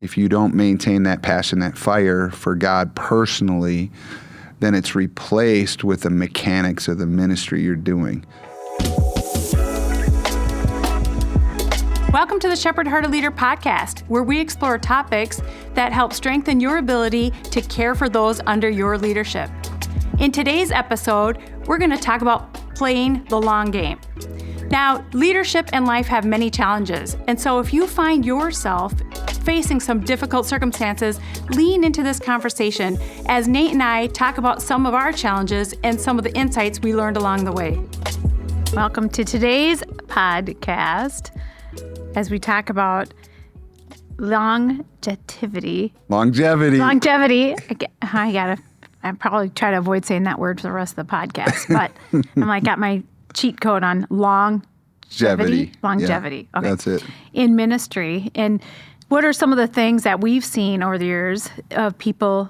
If you don't maintain that passion, that fire for God personally, then it's replaced with the mechanics of the ministry you're doing. Welcome to the Shepherd Heart Leader podcast, where we explore topics that help strengthen your ability to care for those under your leadership. In today's episode, we're going to talk about playing the long game. Now, leadership and life have many challenges, and so if you find yourself facing some difficult circumstances, lean into this conversation as Nate and I talk about some of our challenges and some of the insights we learned along the way. Welcome to today's podcast as we talk about longevity. I probably try to avoid saying that word for the rest of the podcast, but I got my cheat code on longevity. Yeah, okay. That's it. In ministry. And what are some of the things that we've seen over the years of people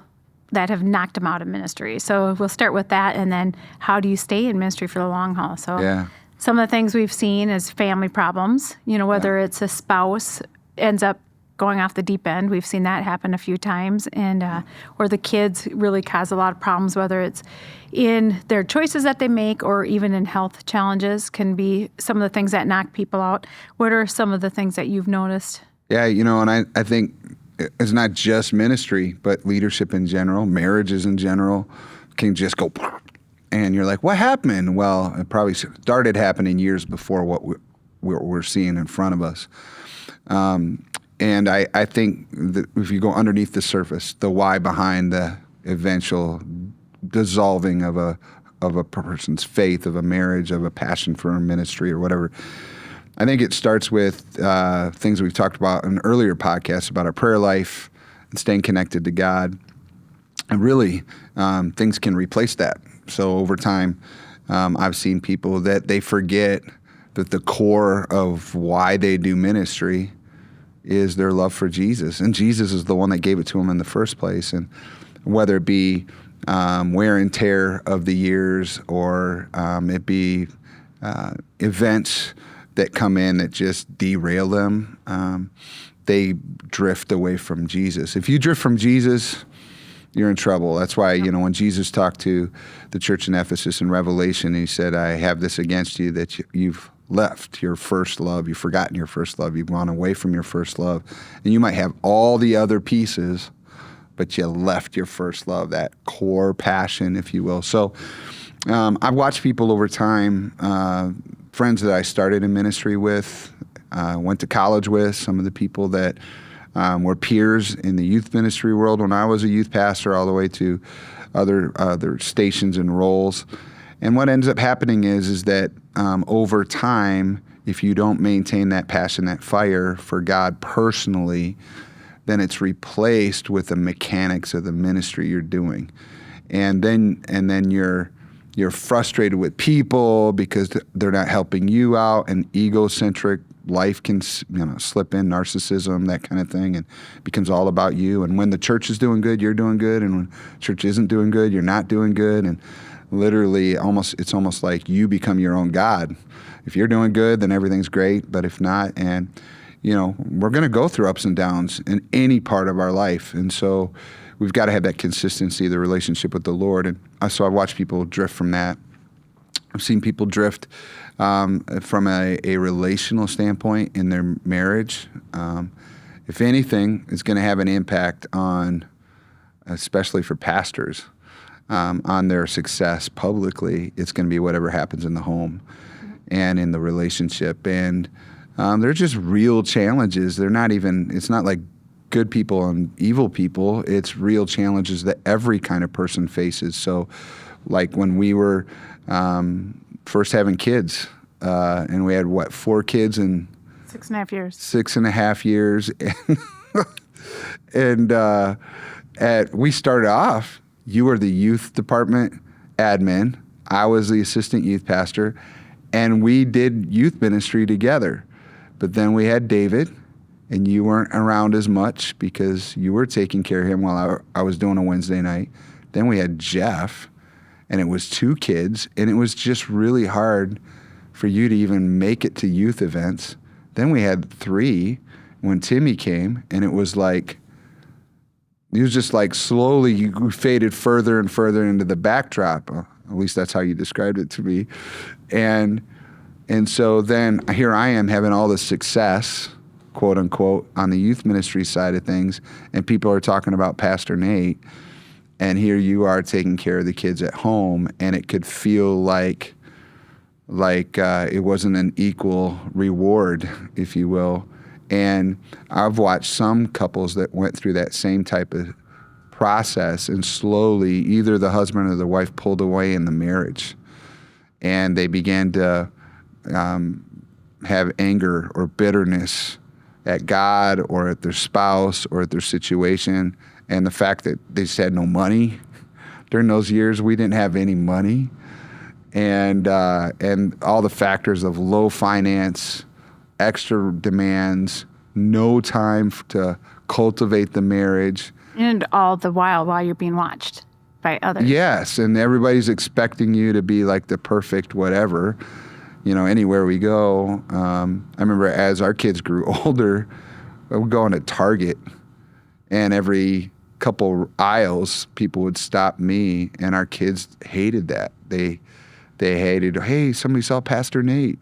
that have knocked them out of ministry? So we'll start with that, and then how do you stay in ministry for the long haul? So some of the things we've seen is family problems, whether it's a spouse ends up going off the deep end. We've seen that happen a few times, and or the kids really cause a lot of problems, whether it's in their choices that they make or even in health challenges can be some of the things that knock people out. What are some of the things that you've noticed? Yeah, and I think it's not just ministry, but leadership in general, marriages in general can just go, and you're like, what happened? Well, it probably started happening years before what we're seeing in front of us. And I think that if you go underneath the surface, the why behind the eventual dissolving of a person's faith, of a marriage, of a passion for a ministry or whatever, I think it starts with things we've talked about in earlier podcasts about our prayer life and staying connected to God. And really, things can replace that. So over time, I've seen people that they forget that the core of why they do ministry is their love for Jesus. And Jesus is the one that gave it to them in the first place. And whether it be wear and tear of the years or it be events that come in that just derail them, they drift away from Jesus. If you drift from Jesus, you're in trouble. That's why, when Jesus talked to the church in Ephesus in Revelation, he said, I have this against you, that you've left your first love. You've forgotten your first love. You've gone away from your first love. And you might have all the other pieces, but you left your first love, that core passion, if you will. So I've watched people over time, friends that I started in ministry with, went to college with, some of the people that were peers in the youth ministry world when I was a youth pastor, all the way to other stations and roles. And what ends up happening is that over time, if you don't maintain that passion, that fire for God personally, then it's replaced with the mechanics of the ministry you're doing. And then you're frustrated with people because they're not helping you out, and egocentric life can slip in, narcissism, that kind of thing, and it becomes all about you. And when the church is doing good, you're doing good, and when church isn't doing good, you're not doing good. And literally, it's almost like you become your own God. If you're doing good, then everything's great. But if not, and we're going to go through ups and downs in any part of our life, and so we've got to have that consistency, the relationship with the Lord. And so I've watched people drift from that. I've seen people drift from a relational standpoint in their marriage. If anything, it's going to have an impact on, especially for pastors, on their success publicly. It's going to be whatever happens in the home and in the relationship. And they're just real challenges. It's not like good people and evil people. It's real challenges that every kind of person faces. So like when we were first having kids, and we had 4 kids in 6.5 years. 6.5 years. And we started off, you were the youth department admin, I was the assistant youth pastor, and we did youth ministry together. But then we had David, and you weren't around as much because you were taking care of him while I was doing a Wednesday night. Then we had Jeff, and it was 2 kids, and it was just really hard for you to even make it to youth events. Then we had 3, when Timmy came, and it was like, he was just like slowly you faded further and further into the backdrop. At least that's how you described it to me. And so then here I am having all this success, quote unquote, on the youth ministry side of things, and people are talking about Pastor Nate, and here you are taking care of the kids at home, and it could feel like it wasn't an equal reward, if you will. And I've watched some couples that went through that same type of process, and slowly either the husband or the wife pulled away in the marriage, and they began to have anger or bitterness at God or at their spouse or at their situation. And the fact that they just had no money during those years, we didn't have any money. And all the factors of low finance, extra demands, no time to cultivate the marriage. And all the while you're being watched by others. Yes, and everybody's expecting you to be like the perfect whatever, anywhere we go. I remember as our kids grew older, we would go into Target, and every couple aisles, people would stop me, and our kids hated that. They hated, hey, somebody saw Pastor Nate.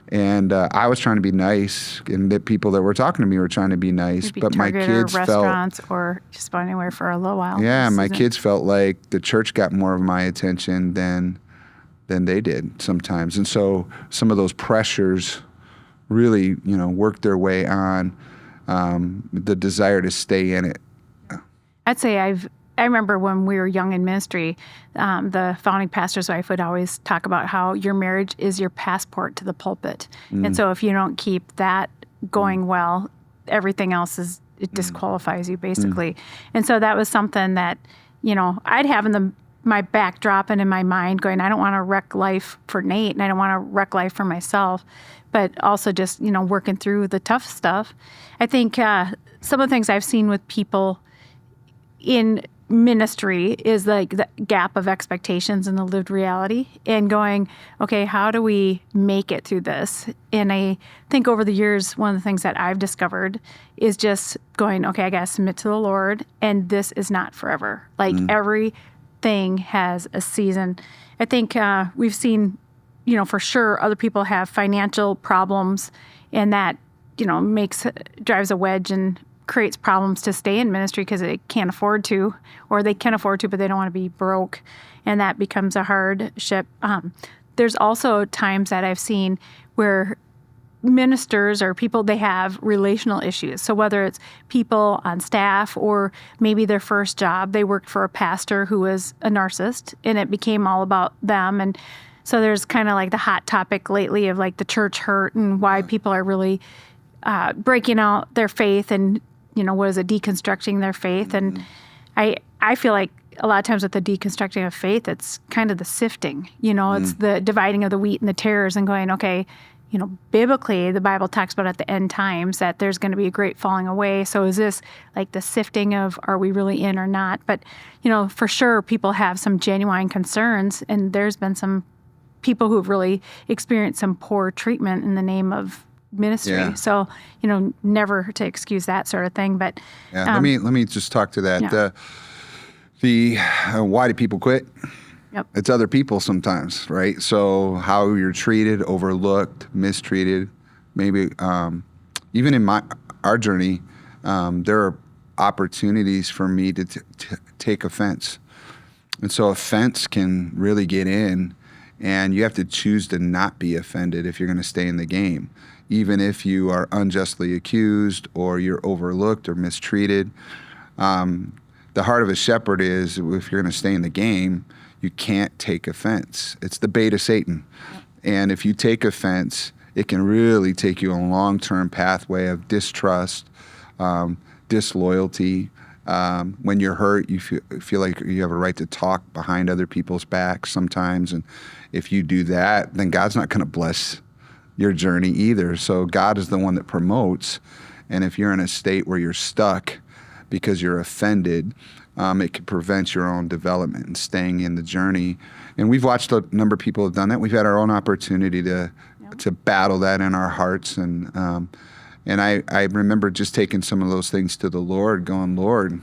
And I was trying to be nice, and the people that were talking to me were trying to be nice. Maybe but Target my kids or restaurants or just anywhere for a little while. Yeah, my kids felt like the church got more of my attention than they did sometimes. And so some of those pressures really, worked their way on the desire to stay in it. I'd say I remember when we were young in ministry, the founding pastor's wife would always talk about how your marriage is your passport to the pulpit. And so if you don't keep that going well, everything else it disqualifies you basically. And so that was something that, I'd have in my backdrop and in my mind going, I don't want to wreck life for Nate, and I don't want to wreck life for myself, but also just, working through the tough stuff. I think some of the things I've seen with people in ministry is like the gap of expectations and the lived reality, and going, okay, how do we make it through this? And I think over the years, one of the things that I've discovered is just going, okay, I got to submit to the Lord, and this is not forever. Like everything has a season. I think we've seen, for sure other people have financial problems, and that, drives a wedge and creates problems to stay in ministry because they can't afford to, or they can afford to, but they don't want to be broke. And that becomes a hardship. There's also times that I've seen where ministers or people, they have relational issues. So whether it's people on staff or maybe their first job, they worked for a pastor who was a narcissist, and it became all about them. And so there's kind of like the hot topic lately of like the church hurt and why people are really breaking out their faith and, what is it, deconstructing their faith. And I feel like a lot of times with the deconstructing of faith, it's kind of the sifting, it's the dividing of the wheat and the tares and going, okay, biblically, the Bible talks about at the end times that there's going to be a great falling away. So is this like the sifting of, are we really in or not? But, for sure, people have some genuine concerns, and there's been some people who've really experienced some poor treatment in the name of ministry. Yeah. So, never to excuse that sort of thing. But let me just talk to that. Yeah. The why do people quit? Yep. It's other people sometimes, right? So how you're treated, overlooked, mistreated. Maybe even in our journey, there are opportunities for me to take offense, and so offense can really get in, and you have to choose to not be offended if you're going to stay in the game. Even if you are unjustly accused or you're overlooked or mistreated. The heart of a shepherd is, if you're going to stay in the game, you can't take offense. It's the bait of Satan. And if you take offense, it can really take you a long-term pathway of distrust, disloyalty. When you're hurt, you feel like you have a right to talk behind other people's backs sometimes. And if you do that, then God's not going to bless your journey either. So God is the one that promotes. And if you're in a state where you're stuck because you're offended, it can prevent your own development and staying in the journey. And we've watched a number of people have done that. We've had our own opportunity to battle that in our hearts. And And I remember just taking some of those things to the Lord, going, Lord,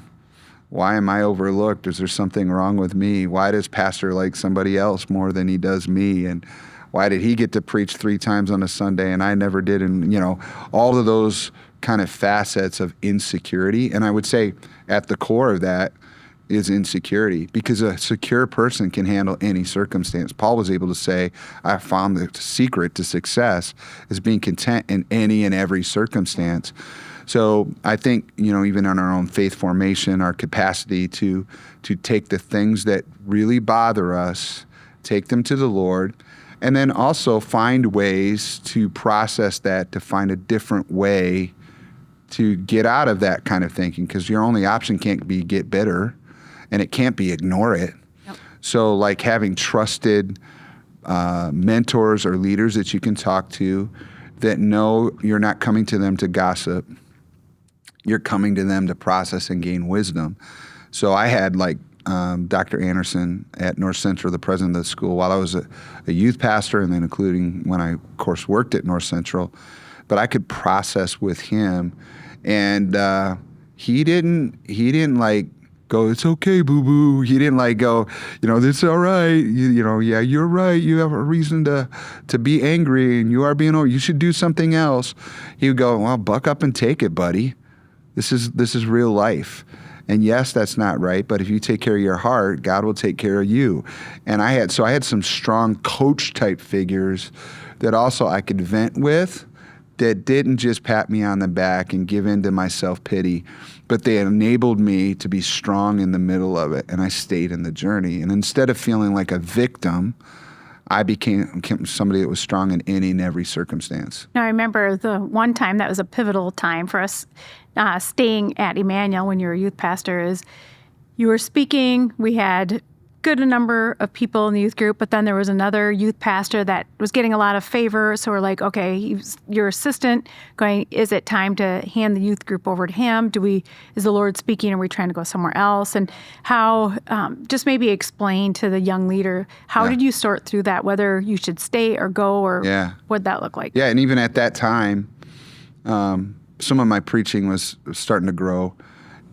why am I overlooked? Is there something wrong with me? Why does pastor like somebody else more than he does me? And why did he get to preach 3 times on a Sunday and I never did? And, all of those kind of facets of insecurity. And I would say at the core of that is insecurity, because a secure person can handle any circumstance. Paul was able to say, I found the secret to success is being content in any and every circumstance. So I think, even in our own faith formation, our capacity to take the things that really bother us, take them to the Lord, and then also find ways to process that, to find a different way to get out of that kind of thinking, because your only option can't be get bitter, and it can't be ignore it. Yep. So like having trusted mentors or leaders that you can talk to that know you're not coming to them to gossip. You're coming to them to process and gain wisdom. So I had Dr. Anderson at North Central, the president of the school, while I was a youth pastor, and then including when I, of course, worked at North Central. But I could process with him, and he didn't go, it's okay, boo-boo. He didn't go, it's all right. Yeah, you're right. You have a reason to be angry, and you are being, you should do something else. He would go, well, buck up and take it, buddy. This is real life. And yes, that's not right, but if you take care of your heart, God will take care of you. And I had some strong coach type figures that also I could vent with, that didn't just pat me on the back and give in to my self-pity, but they enabled me to be strong in the middle of it, and I stayed in the journey. And instead of feeling like a victim, I became somebody that was strong in any and every circumstance. Now, I remember the one time that was a pivotal time for us staying at Emmanuel when you were a youth pastor, is you were speaking. We had good a number of people in the youth group, but then there was another youth pastor that was getting a lot of favor. So we're like, okay, your assistant going, is it time to hand the youth group over to him? Is the Lord speaking? Are we trying to go somewhere else? And how, just maybe explain to the young leader, how did you sort through that, whether you should stay or go, or what'd that look like? Yeah, and even at that time, some of my preaching was starting to grow,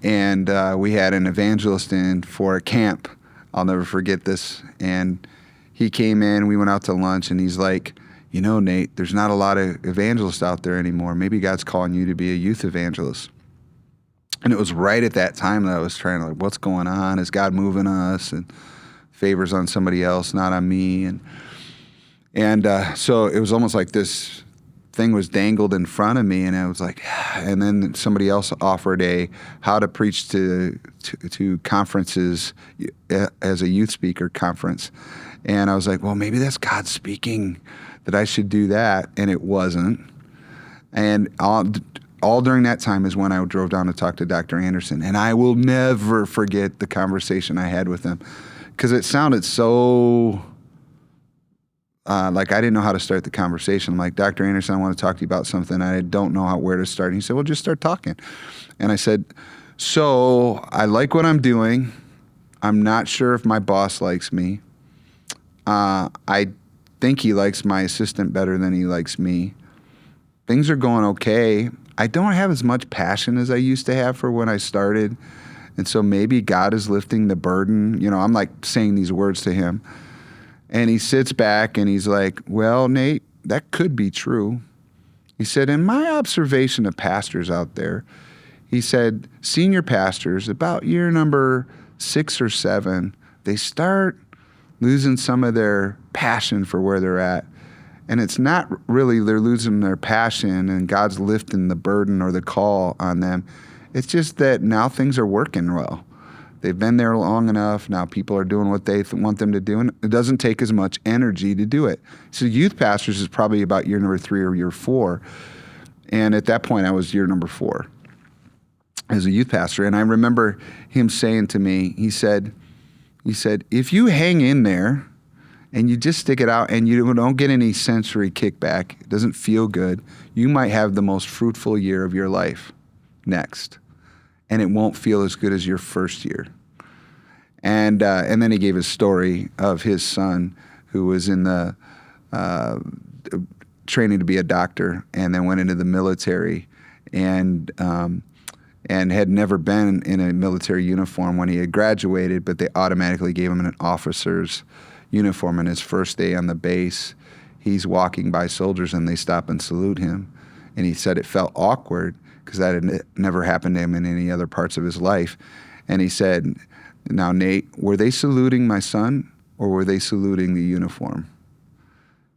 and we had an evangelist in for a camp. I'll never forget this. And he came in, we went out to lunch, and he's like, Nate, there's not a lot of evangelists out there anymore. Maybe God's calling you to be a youth evangelist. And it was right at that time that I was trying to, what's going on? Is God moving us? And favors on somebody else, not on me. And so it was almost like this thing was dangled in front of me, and I was like, and then somebody else offered how to preach to conferences as a youth speaker conference. And I was like, well, maybe that's God speaking that I should do that. And it wasn't. And all during that time is when I drove down to talk to Dr. Anderson. And I will never forget the conversation I had with him, because it sounded so like I didn't know how to start the conversation. I'm like, Dr. Anderson, I want to talk to you about something. I don't know where to start. And he said, well, just start talking. And I said, so I like what I'm doing. I'm not sure if my boss likes me. I think he likes my assistant better than he likes me. Things are going okay. I don't have as much passion as I used to have for when I started. And so maybe God is lifting the burden. I'm like saying these words to him. And he sits back and he's like, well, Nate, that could be true. He said, in my observation of pastors out there, he said, senior pastors, about year number 6 or 7, they start losing some of their passion for where they're at. And it's not really they're losing their passion and God's lifting the burden or the call on them. It's just that now things are working well. They've been there long enough. Now people are doing what they want them to do, and it doesn't take as much energy to do it. So youth pastors is probably about year number 3 or year 4. And at that point, I was year number 4 as a youth pastor. And I remember him saying to me, he said, if you hang in there and you just stick it out and you don't get any sensory kickback, it doesn't feel good, you might have the most fruitful year of your life next. And it won't feel as good as your first year. And then he gave a story of his son who was in the training to be a doctor and then went into the military. and had never been in a military uniform when he had graduated, but they automatically gave him an officer's uniform. And his first day on the base, he's walking by soldiers and they stop and salute him. And he said it felt awkward because that had never happened to him in any other parts of his life. And he said, "Now, Nate, were they saluting my son or were they saluting the uniform?"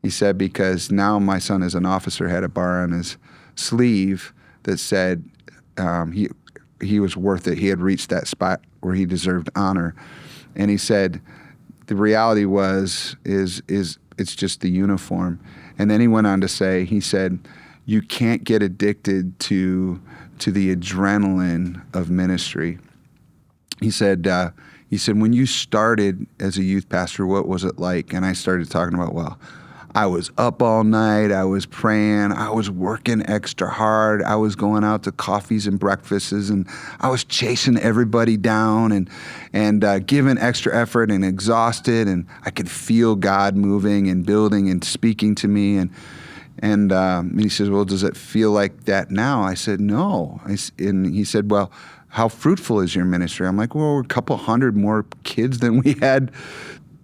He said, "Because now my son as an officer had a bar on his sleeve that said he was worth it. He had reached that spot where he deserved honor." And he said, the reality is it's just the uniform. And then he went on to say, he said, "You can't get addicted to the adrenaline of ministry." He said, when you started as a youth pastor, what was it like? And I started talking about, well, I was up all night, I was praying, I was working extra hard, I was going out to coffees and breakfasts, and I was chasing everybody down and giving extra effort and exhausted, and I could feel God moving and building and speaking to me. And he says, "Well, does it feel like that now?" I said, "No." And he said, "Well, how fruitful is your ministry?" I'm like, "Well, we're a couple hundred more kids than we had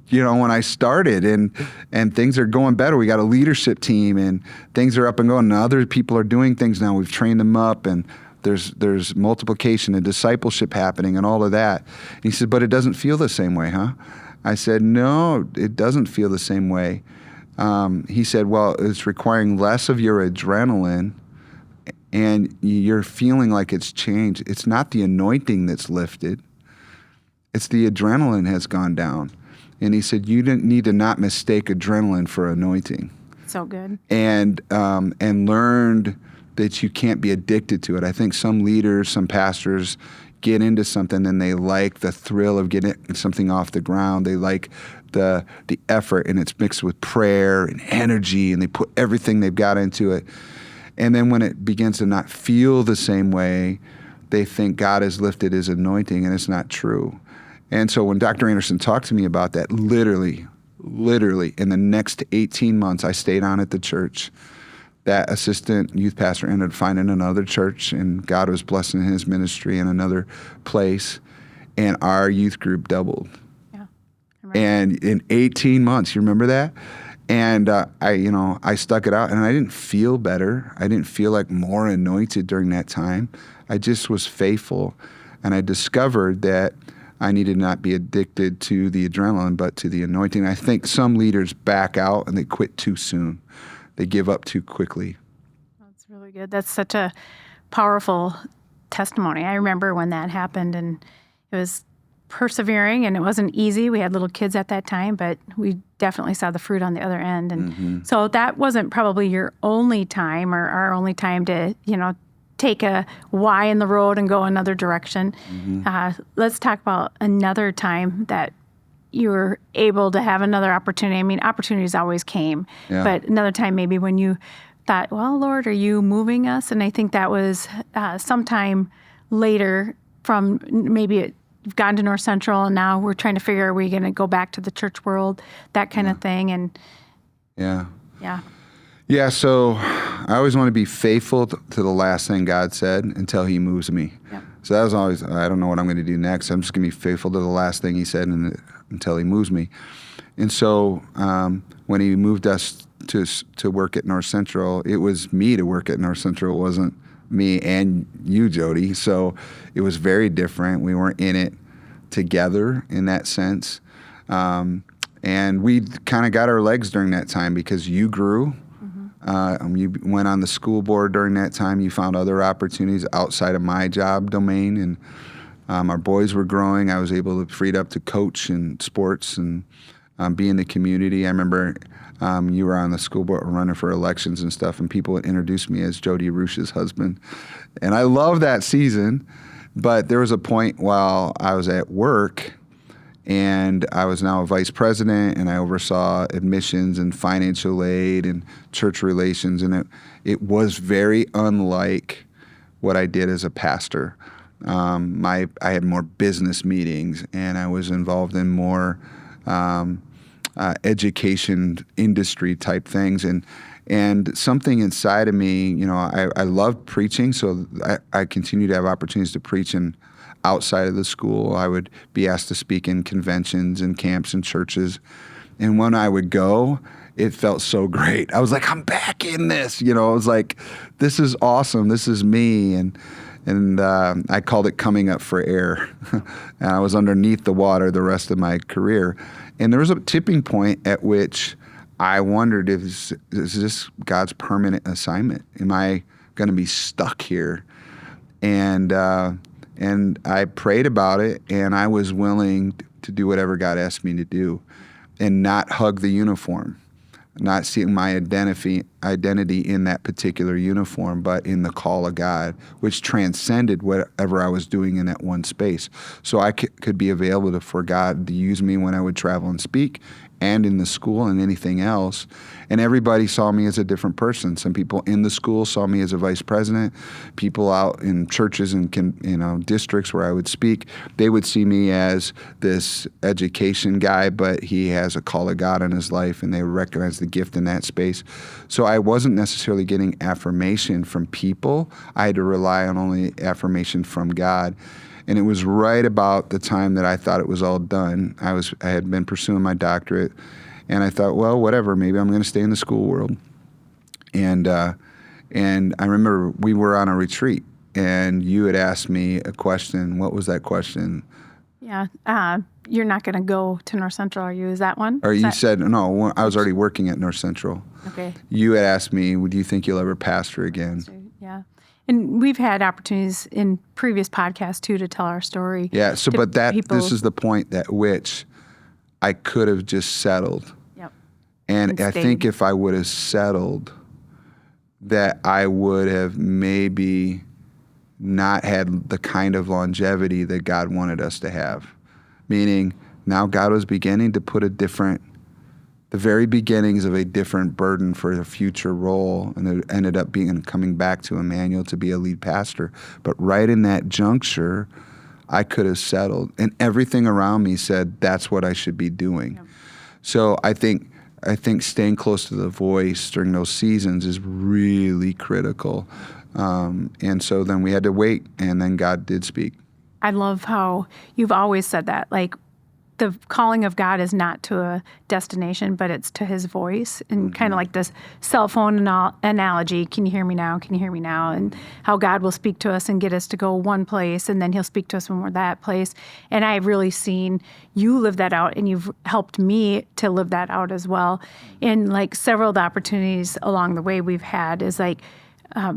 when I started, and things are going better. We got a leadership team and things are up and going. And other people are doing things now. We've trained them up and there's multiplication and discipleship happening and all of that." And he said, "But it doesn't feel the same way, huh?" I said, "No, it doesn't feel the same way." He said, "Well, it's requiring less of your adrenaline and you're feeling like it's changed. It's not the anointing that's lifted. It's the adrenaline has gone down." And he said, "You didn't need to not mistake adrenaline for anointing." So good. And learned that you can't be addicted to it. I think some leaders, some pastors get into something and they like the thrill of getting something off the ground. They like the effort, and it's mixed with prayer and energy, and they put everything they've got into it. And then when it begins to not feel the same way, they think God has lifted his anointing, and it's not true. And so when Dr. Anderson talked to me about that, literally in the next 18 months, I stayed on at the church. That assistant youth pastor ended up finding another church, and God was blessing his ministry in another place, and our youth group doubled. Yeah. And in 18 months, you remember that? And I stuck it out, and I didn't feel better. I didn't feel like more anointed during that time. I just was faithful, and I discovered that I needed not be addicted to the adrenaline, but to the anointing. I think some leaders back out and they quit too soon. They give up too quickly. That's really good. That's such a powerful testimony. I remember when that happened, and it was persevering, and it wasn't easy. We had little kids at that time, but we definitely saw the fruit on the other end. And so that wasn't probably your only time or our only time to, take a Y in the road and go another direction. Let's talk about another time that you were able to have another opportunity. I mean, opportunities always came, but another time maybe when you thought, well, Lord, are you moving us? And I think that was sometime later from maybe you've gone to North Central and now we're trying to figure, are we going to go back to the church world, that kind of thing. And Yeah, so I always want to be faithful to the last thing God said until he moves me. Yep. So that was always, I don't know what I'm going to do next. I'm just going to be faithful to the last thing he said until he moves me. And so when he moved us to work at North Central, it was me to work at North Central. It wasn't me and you, Jodi. So it was very different. We weren't in it together in that sense. And we kind of got our legs during that time because you grew. You went on the school board during that time. You found other opportunities outside of my job domain, and our boys were growing. I was able to freed up to coach in sports and be in the community. I remember you were on the school board running for elections and stuff, and people would introduce me as Jodi Ruch's husband. And I loved that season, but there was a point while I was at work, and I was now a vice president, and I oversaw admissions and financial aid and church relations, and it was very unlike what I did as a pastor. I had more business meetings, and I was involved in more education industry type things. And something inside of me, I love preaching, so I continue to have opportunities to preach outside of the school. I would be asked to speak in conventions and camps and churches. And when I would go, it felt so great. I was like, I'm back in this. I was like, this is awesome. This is me. And I called it coming up for air. And I was underneath the water the rest of my career. And there was a tipping point at which I wondered, is this God's permanent assignment? Am I going to be stuck here? And I prayed about it, and I was willing to do whatever God asked me to do and not hug the uniform, not seeing my identity in that particular uniform, but in the call of God, which transcended whatever I was doing in that one space. So I could be available for God to use me when I would travel and speak, and in the school and anything else. And everybody saw me as a different person. Some people in the school saw me as a vice president. People out in churches and districts where I would speak, they would see me as this education guy, but he has a call of God in his life, and they recognize the gift in that space. So I wasn't necessarily getting affirmation from people. I had to rely on only affirmation from God. And it was right about the time that I thought it was all done. I had been pursuing my doctorate, and I thought, well, whatever, maybe I'm going to stay in the school world. And I remember we were on a retreat, and you had asked me a question. What was that question? Yeah. You're not going to go to North Central, are you? Is that one? Or you said, no, I was already working at North Central. Okay. You had asked me, do you think you'll ever pastor again? Yeah. And we've had opportunities in previous podcasts, too, to tell our story. Yeah, so but this is the point at which I could have just settled. Yep. And I think if I would have settled, that I would have maybe not had the kind of longevity that God wanted us to have. Meaning, now God was beginning to put the very beginnings of a different burden for the future role, and it ended up coming back to Emmanuel to be a lead pastor. But right in that juncture, I could have settled, and everything around me said that's what I should be doing. Yep. So I think staying close to the voice during those seasons is really critical. And so then we had to wait, and then God did speak. I love how you've always said that, like, the calling of God is not to a destination, but it's to his voice. And kind of like this cell phone analogy, can you hear me now? Can you hear me now? And how God will speak to us and get us to go one place, and then he'll speak to us when we're that place. And I've really seen you live that out, and you've helped me to live that out as well. And like several of the opportunities along the way we've had is like,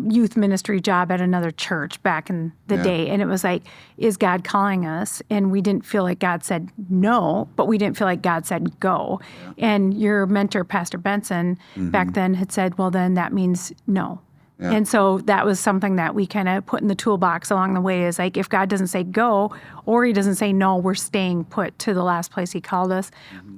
youth ministry job at another church back in the day. And it was like, is God calling us? And we didn't feel like God said no, but we didn't feel like God said go. Yeah. And your mentor, Pastor Benson, back then had said, well, then that means no. Yeah. And so that was something that we kind of put in the toolbox along the way, is like, if God doesn't say go or he doesn't say no, we're staying put to the last place he called us.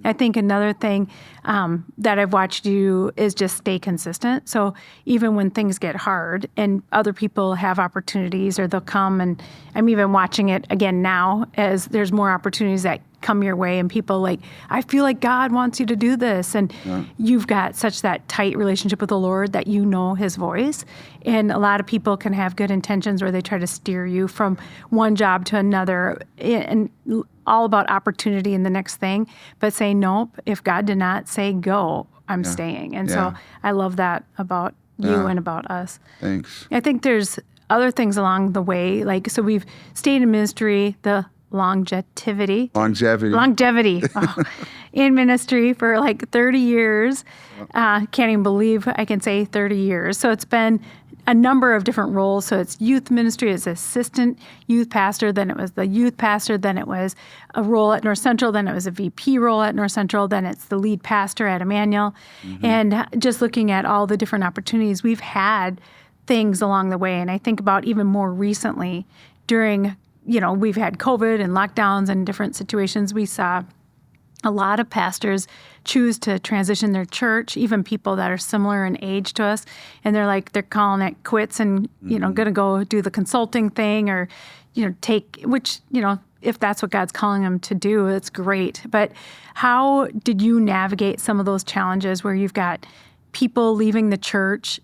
I think another thing that I've watched you is just stay consistent. So even when things get hard and other people have opportunities, or they'll come, and I'm even watching it again now as there's more opportunities that come your way, and people like, I feel like God wants you to do this. And you've got such that tight relationship with the Lord that you know his voice. And a lot of people can have good intentions where they try to steer you from one job to another, and all about opportunity in the next thing, but say, nope, if God did not say go, I'm staying. And so I love that about you and about us. Thanks. I think there's other things along the way. Like, so we've stayed in ministry, the longevity in ministry for like 30 years. Can't even believe I can say 30 years. So it's been a number of different roles. So it's youth ministry as assistant youth pastor, then it was the youth pastor, then it was a role at North Central, then it was a VP role at North Central, then it's the lead pastor at Emmanuel. And just looking at all the different opportunities, we've had things along the way. And I think about even more recently during, we've had COVID and lockdowns and different situations. We saw a lot of pastors choose to transition their church, even people that are similar in age to us. And they're calling it quits and, going to go do the consulting thing, or, take, which, if that's what God's calling them to do, it's great. But how did you navigate some of those challenges where you've got people leaving the church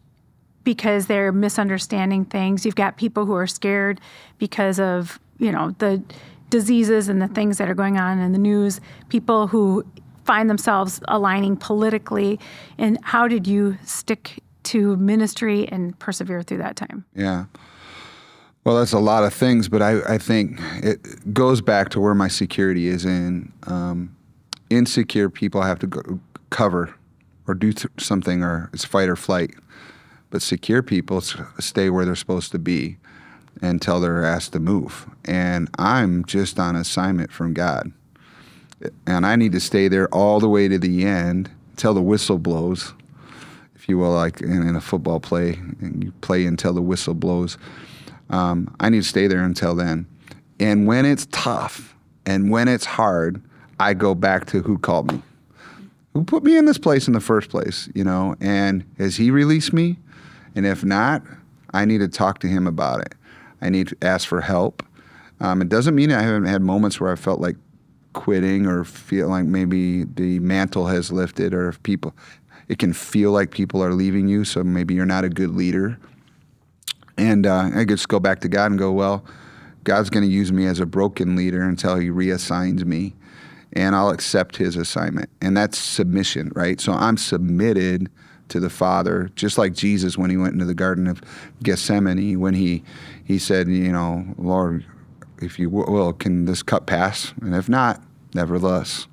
because they're misunderstanding things? You've got people who are scared because of, the diseases and the things that are going on in the news, people who find themselves aligning politically. And how did you stick to ministry and persevere through that time? Yeah. Well, that's a lot of things, but I think it goes back to where my security is in. Insecure people have to go cover or do something, or it's fight or flight. But secure people stay where they're supposed to be until they're asked to move. And I'm just on assignment from God. And I need to stay there all the way to the end until the whistle blows, if you will, like in a football play, and you play until the whistle blows. I need to stay there until then. And when it's tough and when it's hard, I go back to who called me, who put me in this place in the first place, and has he released me? And if not, I need to talk to him about it. I need to ask for help. It doesn't mean I haven't had moments where I felt like quitting or feel like maybe the mantle has lifted, or if it can feel like people are leaving you, so maybe you're not a good leader. And I just go back to God and go, well, God's going to use me as a broken leader until he reassigns me, and I'll accept his assignment. And that's submission, right? So I'm submitted to the Father, just like Jesus when he went into the Garden of Gethsemane, when he said, Lord, if you will, can this cup pass? And if not, nevertheless,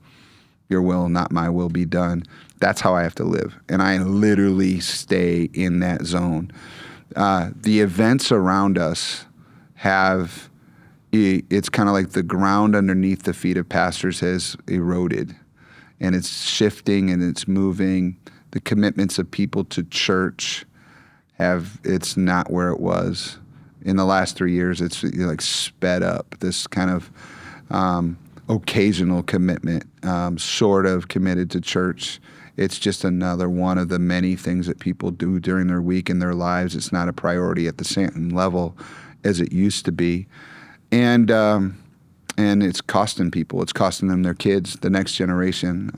your will, not my will, be done. That's how I have to live. And I literally stay in that zone. The events around us it's kind of like the ground underneath the feet of pastors has eroded, and it's shifting and it's moving. The commitments of people to church it's not where it was. In the last 3 years, it's like sped up, this kind of occasional commitment, sort of committed to church. It's just another one of the many things that people do during their week and their lives. It's not a priority at the same level as it used to be. And it's costing people. It's costing them their kids, the next generation.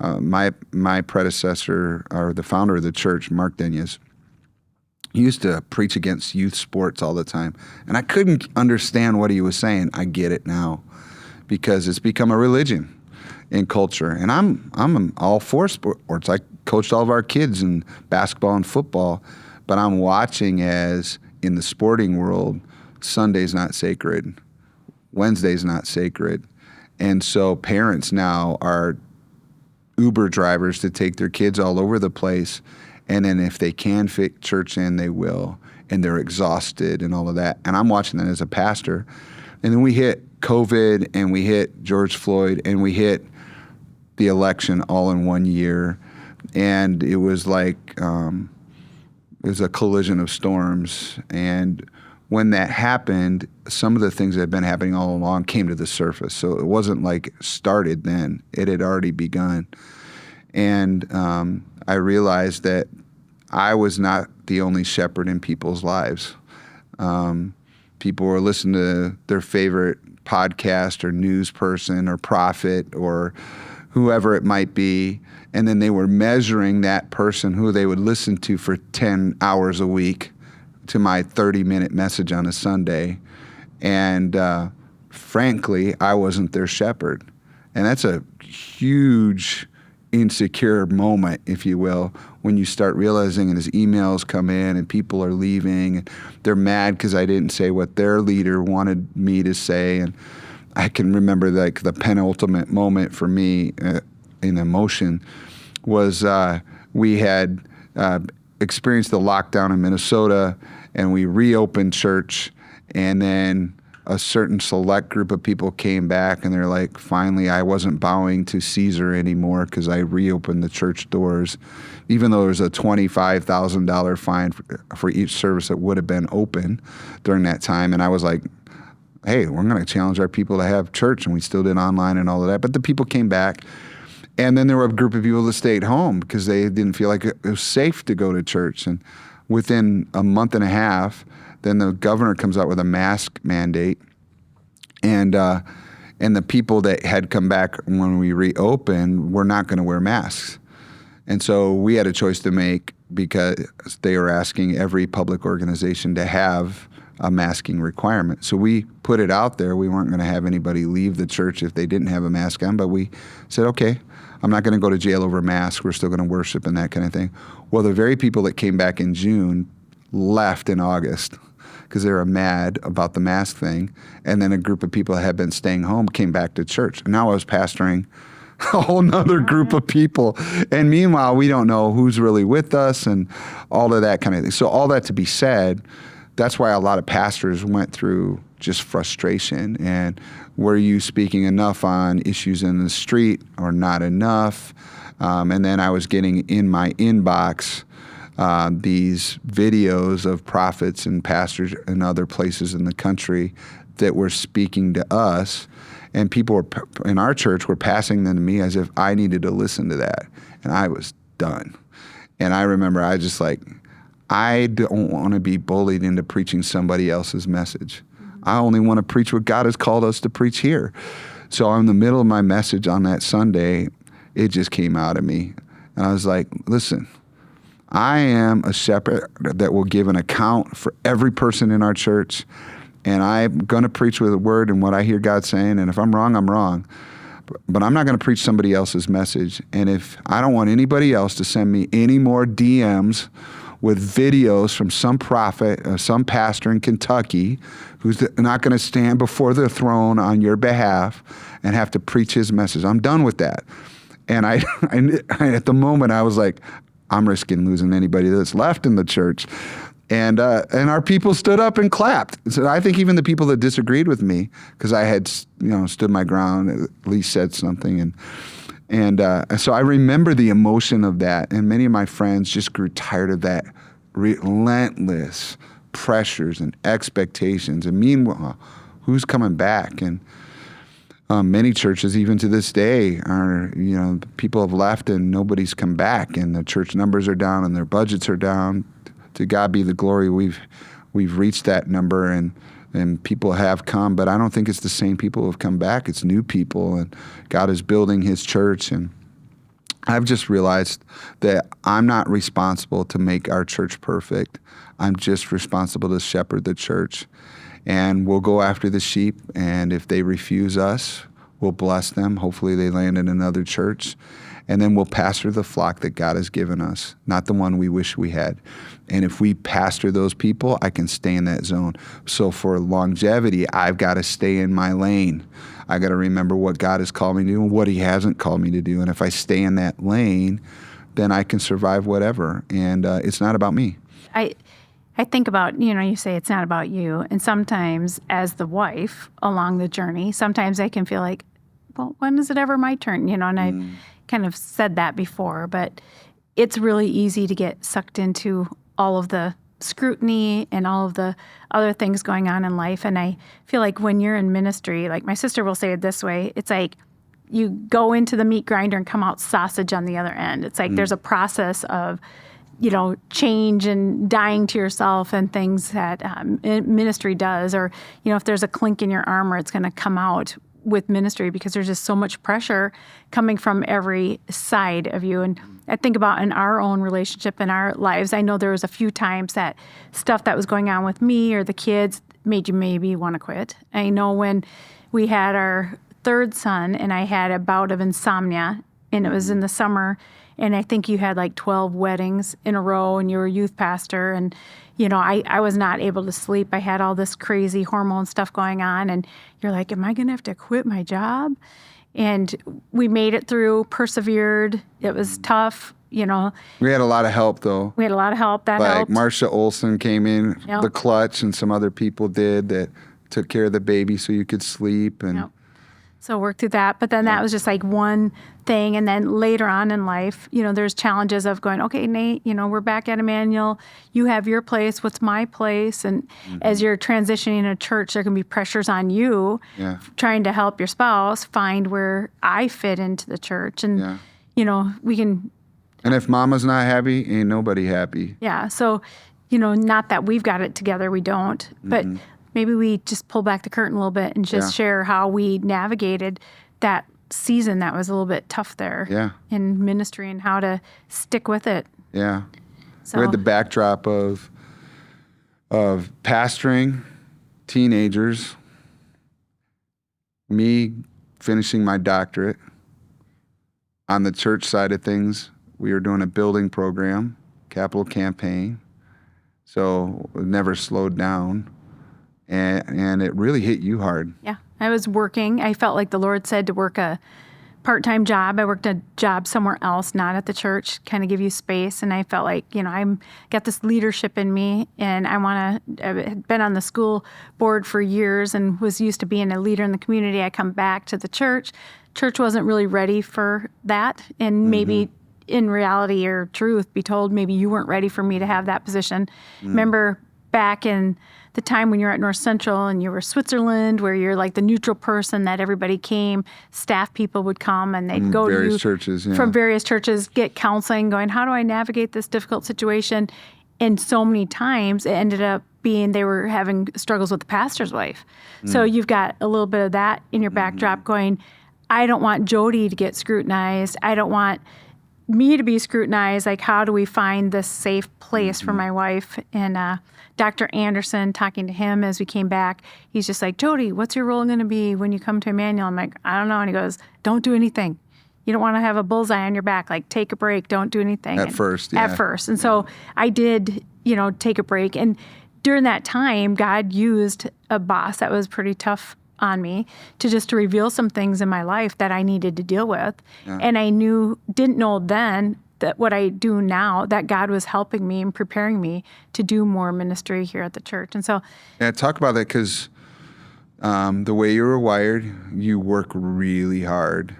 My predecessor, or the founder of the church, Mark Denyes, he used to preach against youth sports all the time. And I couldn't understand what he was saying. I get it now, because it's become a religion in culture. And I'm all for sports. I coached all of our kids in basketball and football, but I'm watching as in the sporting world, Sunday's not sacred, Wednesday's not sacred. And so parents now are Uber drivers to take their kids all over the place. And then if they can fit church in, they will. And they're exhausted and all of that. And I'm watching that as a pastor. And then we hit COVID, and we hit George Floyd, and we hit the election all in 1 year. And it was like, it was a collision of storms. And when that happened, some of the things that had been happening all along came to the surface. So it wasn't like started then. It had already begun. And I realized that I was not the only shepherd in people's lives. People were listening to their favorite podcast or news person or prophet or whoever it might be, and then they were measuring that person who they would listen to for 10 hours a week to my 30-minute message on a Sunday. And frankly, I wasn't their shepherd. And that's a huge insecure moment, if you will, when you start realizing, and as emails come in and people are leaving, and they're mad because I didn't say what their leader wanted me to say. And I can remember like the penultimate moment for me in emotion was we had experienced the lockdown in Minnesota, and we reopened church, and then a certain select group of people came back, and they're like, finally, I wasn't bowing to Caesar anymore because I reopened the church doors, even though there was a $25,000 fine for each service that would have been open during that time. And I was like, hey, we're going to challenge our people to have church, and we still did online and all of that. But the people came back, and then there were a group of people that stayed home because they didn't feel like it was safe to go to church. And within a month and a half, then the governor comes out with a mask mandate, and And the people that had come back when we reopened were not going to wear masks. And so we had a choice to make because they were asking every public organization to have a masking requirement. So we put it out there. We weren't going to have anybody leave the church if they didn't have a mask on, but we said, okay, I'm not going to go to jail over masks. We're still going to worship and that kind of thing. Well, the very people that came back in June left in August because they were mad about the mask thing. And then a group of people that had been staying home came back to church. And now I was pastoring a whole nother group of people. And meanwhile, we don't know who's really with us and all of that kind of thing. So all that to be said, that's why a lot of pastors went through just frustration. And were you speaking enough on issues in the street or not enough? And then I was getting in my inbox these videos of prophets and pastors in other places in the country that were speaking to us, and people were, in our church were passing them to me as if I needed to listen to that, and I was done. And I remember I just like, I don't want to be bullied into preaching somebody else's message. I only want to preach what God has called us to preach here. So in the middle of my message on that Sunday, it just came out of me, and I was like, listen, I am a shepherd that will give an account for every person in our church, and I'm going to preach with a word and what I hear God saying, and if I'm wrong, I'm wrong. But I'm not going to preach somebody else's message, and if I don't want anybody else to send me any more DMs with videos from some prophet or some pastor in Kentucky who's not going to stand before the throne on your behalf and have to preach his message. I'm done with that. And I at the moment, I was like, I'm risking losing anybody that's left in the church. And our people stood up and clapped. So I think even the people that disagreed with me, because I had stood my ground, at least said something. And so I remember the emotion of that. And many of my friends just grew tired of that relentless pressures and expectations. And meanwhile, who's coming back? And many churches, even to this day, are, people have left and nobody's come back, and the church numbers are down and their budgets are down. To God be the glory. We've reached that number, and people have come, but I don't think it's the same people who have come back. It's new people, and God is building his church. And I've just realized that I'm not responsible to make our church perfect. I'm just responsible to shepherd the church. And we'll go after the sheep, and if they refuse us, we'll bless them. Hopefully they land in another church. And then we'll pastor the flock that God has given us, not the one we wish we had. And if we pastor those people, I can stay in that zone. So for longevity, I've got to stay in my lane. I got to remember what God has called me to do and what he hasn't called me to do. And if I stay in that lane, then I can survive whatever. And it's not about me. I think about, you say it's not about you. And sometimes as the wife along the journey, sometimes I can feel like, well, when is it ever my turn? And I kind of said that before, but it's really easy to get sucked into all of the scrutiny and all of the other things going on in life. And I feel like when you're in ministry, like my sister will say it this way, it's like you go into the meat grinder and come out sausage on the other end. It's like there's a process of change and dying to yourself and things that ministry does. Or, if there's a clink in your armor, it's going to come out with ministry because there's just so much pressure coming from every side of you. And I think about in our own relationship, in our lives, I know there was a few times that stuff that was going on with me or the kids made you maybe want to quit. I know when we had our third son and I had a bout of insomnia, and it was in the summer, and I think you had like 12 weddings in a row, and you were a youth pastor, and I was not able to sleep. I had all this crazy hormone stuff going on, and you're like, am I going to have to quit my job? And we made it through, persevered. It was tough, We had a lot of help, though. We had a lot of help. That helped. Marcia Olson came in, the clutch, and some other people did that took care of the baby so you could sleep. And So worked through that. But then that was just like one thing. And then later on in life, there's challenges of going, okay, Nate, we're back at Emmanuel. You have your place. What's my place? And as you're transitioning in a church, there can be pressures on you trying to help your spouse find where I fit into the church. And, we can. And if mama's not happy, ain't nobody happy. Yeah. So, not that we've got it together. We don't. But maybe we just pull back the curtain a little bit and just share how we navigated that season that was a little bit tough there in ministry and how to stick with it. Yeah. So We had the backdrop of pastoring teenagers, me finishing my doctorate. On the church side of things, we were doing a building program, capital campaign. So it never slowed down. And it really hit you hard. Yeah. I was working. I felt like the Lord said to work a part-time job. I worked a job somewhere else, not at the church, kind of give you space. And I felt like, I'm got this leadership in me, and I had been on the school board for years and was used to being a leader in the community. I come back to the church. Church wasn't really ready for that. And maybe in reality or truth be told, maybe you weren't ready for me to have that position. Remember back in the time when you're at North Central and you were Switzerland, where you're like the neutral person that everybody came, staff people would come and they'd go various to you churches, from various churches, get counseling, going, how do I navigate this difficult situation? And so many times it ended up being they were having struggles with the pastor's wife. So you've got a little bit of that in your backdrop going, I don't want Jodi to get scrutinized. I don't want me to be scrutinized. Like, how do we find this safe place for my wife? And Dr. Anderson, talking to him as we came back, he's just like, Jodi, what's your role going to be when you come to Emmanuel? I'm like, I don't know. And he goes, don't do anything. You don't want to have a bullseye on your back. Like, take a break. Don't do anything. At first, yeah. At first. And so I did, take a break. And during that time, God used a boss that was pretty tough on me to reveal some things in my life that I needed to deal with. Yeah. And I didn't know then that what I do now, that God was helping me and preparing me to do more ministry here at the church. And so, talk about that, because the way you were wired, you work really hard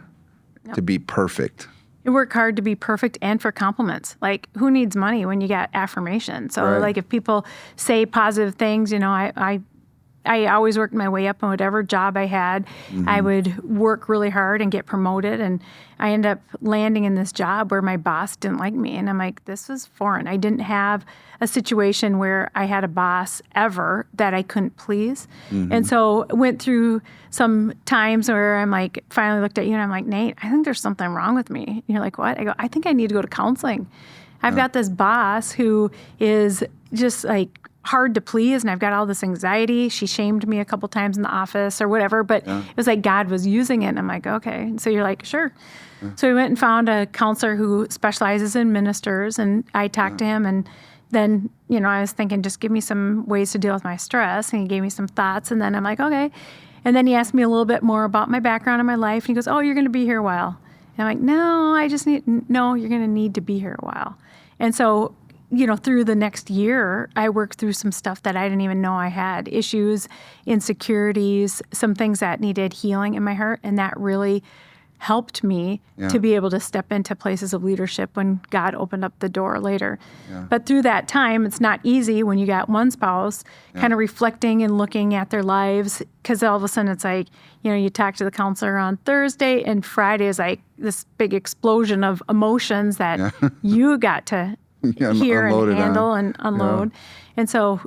to be perfect. You work hard to be perfect and for compliments. Like, who needs money when you got affirmation? So like, if people say positive things, I always worked my way up in whatever job I had. I would work really hard and get promoted. And I ended up landing in this job where my boss didn't like me. And I'm like, this was foreign. I didn't have a situation where I had a boss ever that I couldn't please. And so went through some times where I'm like, finally looked at you and I'm like, Nate, I think there's something wrong with me. And you're like, what? I go, I think I need to go to counseling. I've got this boss who is just like hard to please, and I've got all this anxiety. She shamed me a couple times in the office or whatever, but it was like God was using it. And I'm like, okay. And so you're like, sure. So we went and found a counselor who specializes in ministers, and I talked to him, and then, I was thinking, just give me some ways to deal with my stress, and he gave me some thoughts, and then I'm like, okay. And then he asked me a little bit more about my background and my life, and he goes, oh, you're going to be here a while. And I'm like, no, you're going to need to be here a while. And so, through the next year, I worked through some stuff that I didn't even know I had, issues, insecurities, some things that needed healing in my heart. And that really helped me to be able to step into places of leadership when God opened up the door later. But through that time, it's not easy when you got one spouse kind of reflecting and looking at their lives, because all of a sudden it's like, you talk to the counselor on Thursday, and Friday is like this big explosion of emotions that you got to hear and handle and unload. And so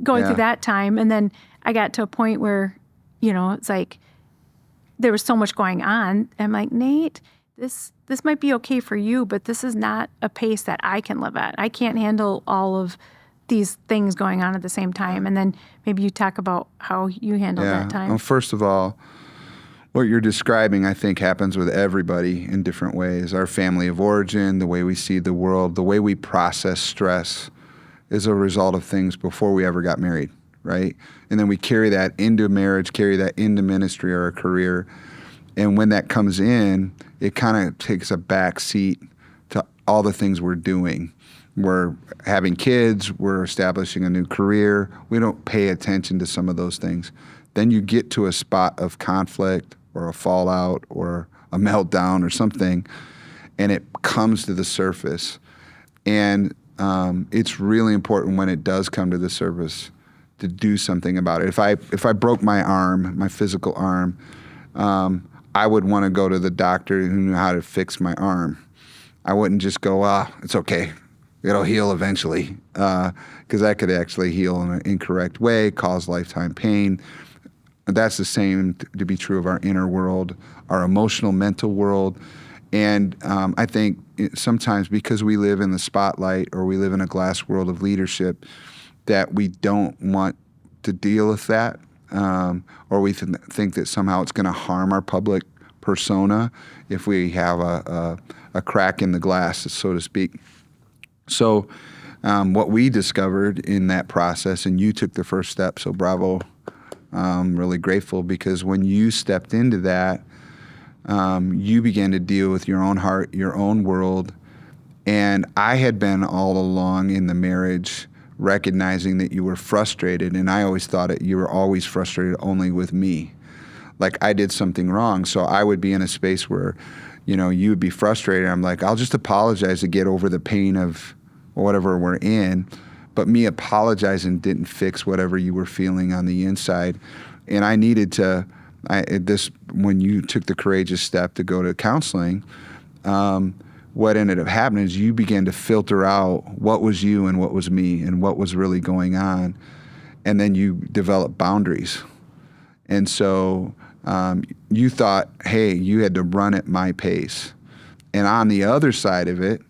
going through that time, and then I got to a point where, it's like there was so much going on. I'm like, Nate, this might be okay for you, but this is not a pace that I can live at. I can't handle all of these things going on at the same time. And then maybe you talk about how you handled that time. Well, first of all, what you're describing, I think, happens with everybody in different ways. Our family of origin, the way we see the world, the way we process stress is a result of things before we ever got married, right? And then we carry that into marriage, carry that into ministry or a career. And when that comes in, it kind of takes a back seat to all the things we're doing. We're having kids, we're establishing a new career. We don't pay attention to some of those things. Then you get to a spot of conflict or a fallout or a meltdown or something, and it comes to the surface. And it's really important when it does come to the surface to do something about it. If I broke my arm, my physical arm, I would want to go to the doctor who knew how to fix my arm. I wouldn't just go, it's okay. It'll heal eventually, because that could actually heal in an incorrect way, cause lifetime pain. That's the same to be true of our inner world, our emotional, mental world. And I think sometimes because we live in the spotlight or we live in a glass world of leadership, that we don't want to deal with that, or we think that somehow it's going to harm our public persona if we have a crack in the glass, so to speak. So what we discovered in that process, and you took the first step, so bravo, I'm really grateful, because when you stepped into that, you began to deal with your own heart, your own world. And I had been all along in the marriage recognizing that you were frustrated, and I always thought you were always frustrated only with me. Like I did something wrong. So I would be in a space where, you would be frustrated. I'm like, I'll just apologize to get over the pain of whatever we're in. But me apologizing didn't fix whatever you were feeling on the inside. And I needed to, when you took the courageous step to go to counseling, what ended up happening is you began to filter out what was you and what was me and what was really going on. And then you developed boundaries. And so you thought, hey, you had to run at my pace. And on the other side of it,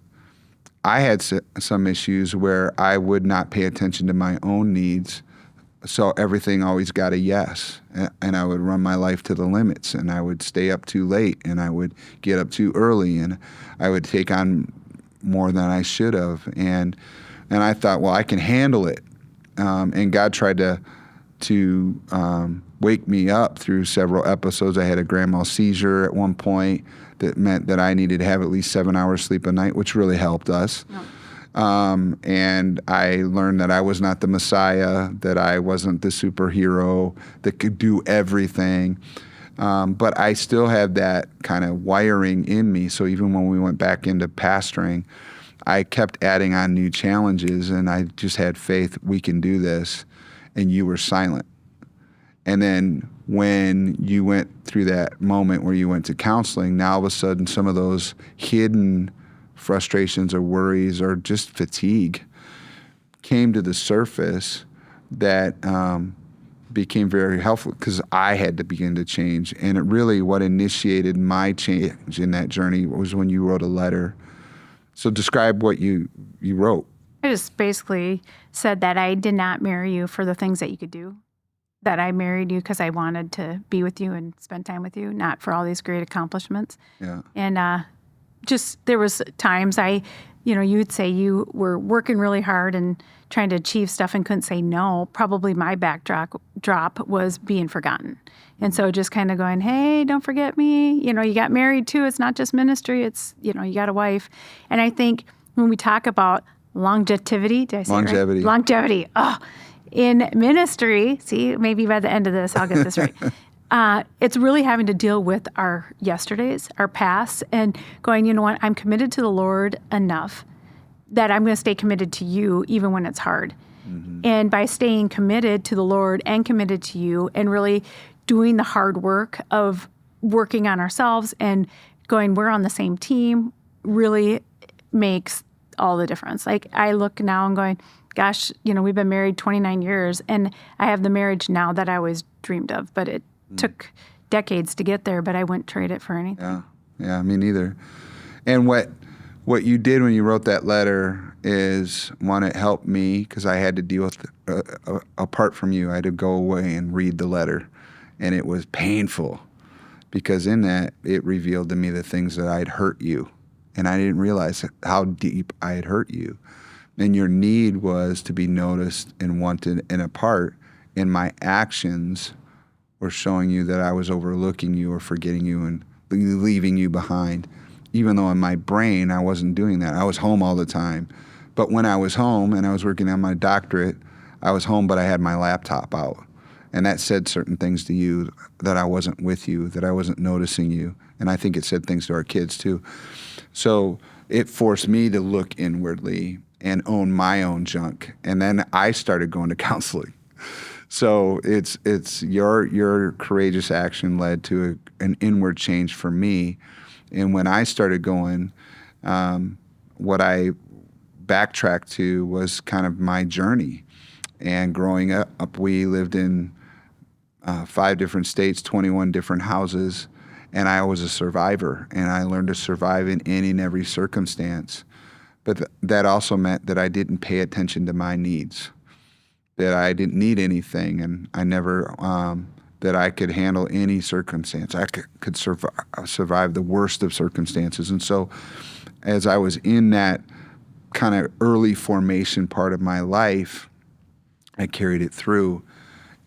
I had some issues where I would not pay attention to my own needs. So everything always got a yes. And I would run my life to the limits, and I would stay up too late, and I would get up too early, and I would take on more than I should have. And I thought, well, I can handle it. And God tried to wake me up through several episodes. I had a grand mal seizure at one point that meant that I needed to have at least 7 hours sleep a night, which really helped us. No. And I learned that I was not the Messiah, that I wasn't the superhero that could do everything. But I still had that kind of wiring in me. So even when we went back into pastoring, I kept adding on new challenges, and I just had faith, we can do this. And you were silent. And then when you went through that moment where you went to counseling, now all of a sudden some of those hidden frustrations or worries or just fatigue came to the surface that became very helpful, because I had to begin to change. And it really, what initiated my change in that journey was when you wrote a letter. So describe what you wrote. I just basically said that I did not marry you for the things that you could do, that I married you because I wanted to be with you and spend time with you, not for all these great accomplishments. Yeah. And just there was times you'd say you were working really hard and trying to achieve stuff and couldn't say no. Probably my backdrop was being forgotten. And so just kind of going, hey, don't forget me. You got married too. It's not just ministry. It's, you got a wife. And I think when we talk about longevity, did I say it right? Longevity. Oh, in ministry, see, maybe by the end of this, I'll get this right. It's really having to deal with our yesterdays, our past, and going, you know what, I'm committed to the Lord enough that I'm going to stay committed to you even when it's hard. Mm-hmm. And by staying committed to the Lord and committed to you and really doing the hard work of working on ourselves and going, we're on the same team, really makes all the difference. Like I look now and going, gosh, we've been married 29 years and I have the marriage now that I always dreamed of, but it took decades to get there, but I wouldn't trade it for anything. Yeah, me neither. And what you did when you wrote that letter is, one, it helped me because I had to deal with, apart from you, I had to go away and read the letter. And it was painful because in that, it revealed to me the things that I'd hurt you. And I didn't realize how deep I had hurt you. And your need was to be noticed and wanted and a part, and my actions were showing you that I was overlooking you or forgetting you and leaving you behind. Even though in my brain I wasn't doing that. I was home all the time. But when I was home and I was working on my doctorate, I was home but I had my laptop out. And that said certain things to you, that I wasn't with you, that I wasn't noticing you. And I think it said things to our kids too. So it forced me to look inwardly and own my own junk. And then I started going to counseling. So it's your courageous action led to an inward change for me. And when I started going, what I backtrack to was kind of my journey. And growing up, we lived in 5 different states, 21 different houses, and I was a survivor, and I learned to survive in any and every circumstance. But that also meant that I didn't pay attention to my needs, that I didn't need anything, and I never, that I could handle any circumstance. I could survive the worst of circumstances. And so as I was in that kind of early formation part of my life, I carried it through.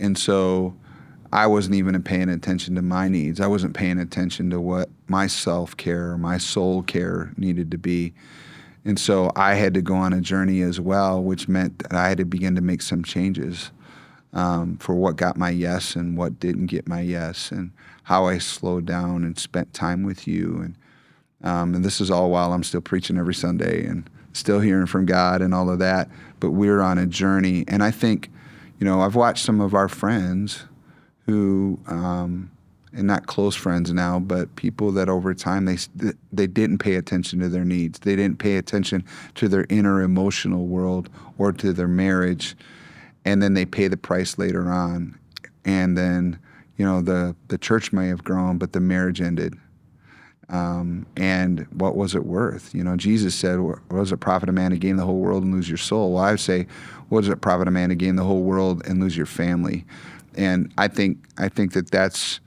And so I wasn't even paying attention to my needs. I wasn't paying attention to what my self-care, my soul care needed to be. And so I had to go on a journey as well, which meant that I had to begin to make some changes for what got my yes and what didn't get my yes, and how I slowed down and spent time with you. And this is all while I'm still preaching every Sunday and still hearing from God and all of that. But we're on a journey. And I think, I've watched some of our friends who, and not close friends now, but people that over time they didn't pay attention to their needs. They didn't pay attention to their inner emotional world or to their marriage, and then they pay the price later on. And then, the church may have grown, but the marriage ended. And what was it worth? Jesus said, what does it profit a man to gain the whole world and lose your soul? Well, I would say, what does it profit a man to gain the whole world and lose your family? And I think that that's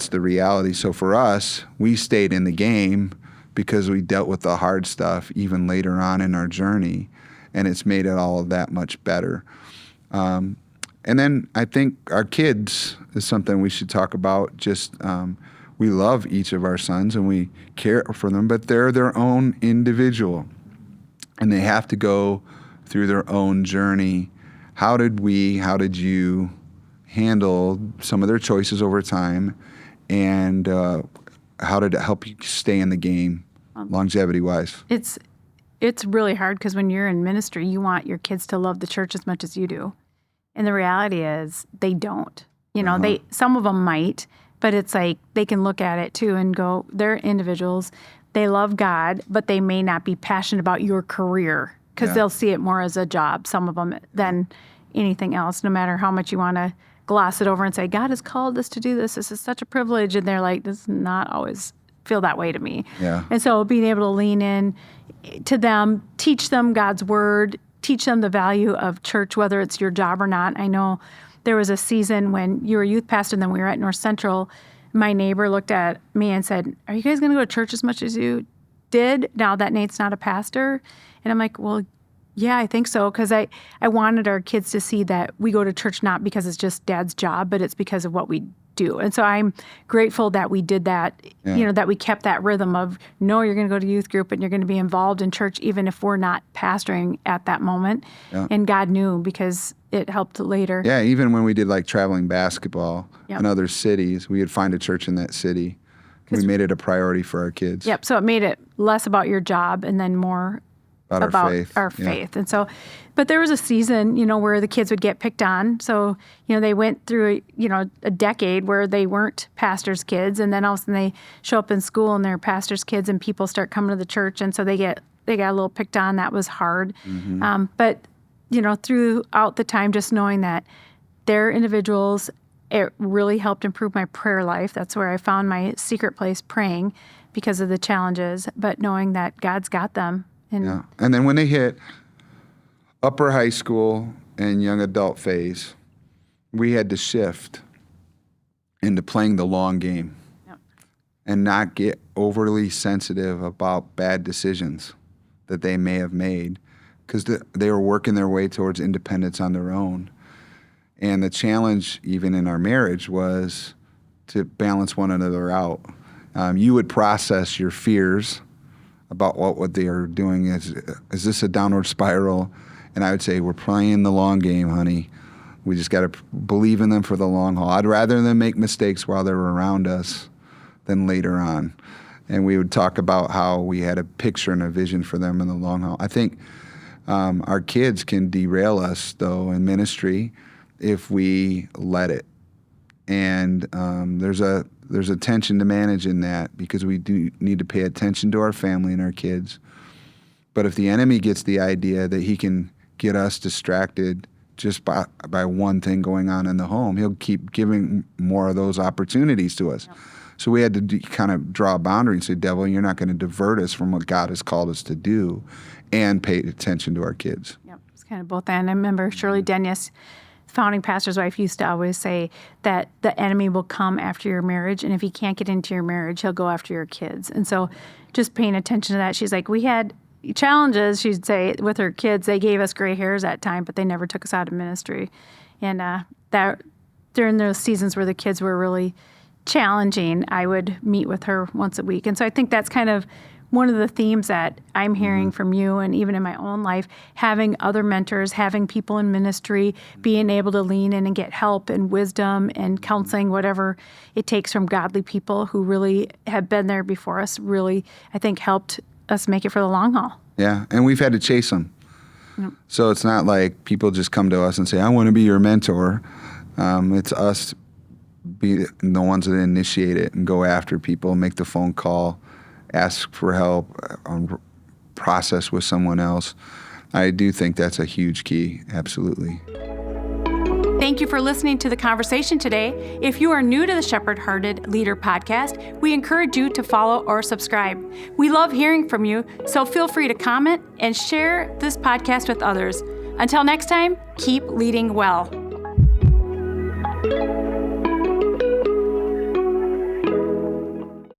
the reality. So for us, we stayed in the game because we dealt with the hard stuff even later on in our journey, and it's made it all that much better. And then I think our kids is something we should talk about. Just we love each of our sons and we care for them, but they're their own individual, and they have to go through their own journey. How did you handle some of their choices over time, and how did it help you stay in the game longevity-wise? It's really hard because when you're in ministry, you want your kids to love the church as much as you do. And the reality is they don't. Some of them might, but it's like they can look at it too and go, they're individuals. They love God, but they may not be passionate about your career because they'll see it more as a job, some of them, than anything else, no matter how much you want to gloss it over and say, God has called us to do this. This is such a privilege. And they're like, this does not always feel that way to me. Yeah. And so being able to lean in to them, teach them God's word, teach them the value of church, whether it's your job or not. I know there was a season when you were a youth pastor and then we were at North Central. My neighbor looked at me and said, are you guys going to go to church as much as you did now that Nate's not a pastor? And I'm like, well, yeah, I think so, because I wanted our kids to see that we go to church not because it's just Dad's job, but it's because of what we do. And so I'm grateful that we did that, that we kept that rhythm of, no, you're going to go to youth group and you're going to be involved in church even if we're not pastoring at that moment. Yeah. And God knew because it helped later. Yeah, even when we did like traveling basketball in other cities, we would find a church in that city. We made it a priority for our kids. Yep, so it made it less about your job and then more about our faith. And so, but there was a season, where the kids would get picked on. So, they went through, a decade where they weren't pastors' kids. And then all of a sudden they show up in school and they're pastors' kids and people start coming to the church. And so they got a little picked on. That was hard. Mm-hmm. But, throughout the time, just knowing that they're individuals, it really helped improve my prayer life. That's where I found my secret place praying because of the challenges, but knowing that God's got them. And then when they hit upper high school and young adult phase, we had to shift into playing the long game and not get overly sensitive about bad decisions that they may have made because they were working their way towards independence on their own. And the challenge, even in our marriage, was to balance one another out. You would process your fears about what they are doing. Is this a downward spiral? And I would say, we're playing the long game, honey. We just got to believe in them for the long haul. I'd rather them make mistakes while they're around us than later on. And we would talk about how we had a picture and a vision for them in the long haul. I think our kids can derail us, though, in ministry if we let it. And there's a tension to manage in that because we do need to pay attention to our family and our kids. But if the enemy gets the idea that he can get us distracted just by one thing going on in the home, he'll keep giving more of those opportunities to us. Yep. So we had to kind of draw a boundary and say, devil, you're not going to divert us from what God has called us to do, and pay attention to our kids. Yep, it's kind of both. And I remember Shirley Dennis, founding pastor's wife, used to always say that the enemy will come after your marriage, and if he can't get into your marriage, he'll go after your kids. And so just paying attention to that, she's like, we had challenges, she'd say, with her kids. They gave us gray hairs at time, but they never took us out of ministry. And that during those seasons where the kids were really challenging, I would meet with her once a week. And so I think that's kind of one of the themes that I'm hearing from you, and even in my own life, having other mentors, having people in ministry, being able to lean in and get help and wisdom and counseling, whatever it takes from godly people who really have been there before us, really, I think, helped us make it for the long haul. Yeah, and we've had to chase them. Yep. So it's not like people just come to us and say, I want to be your mentor. It's us be the ones that initiate it and go after people, make the phone call, ask for help, process with someone else. I do think that's a huge key, absolutely. Thank you for listening to the conversation today. If you are new to the Shepherd Hearted Leader podcast, we encourage you to follow or subscribe. We love hearing from you, so feel free to comment and share this podcast with others. Until next time, keep leading well.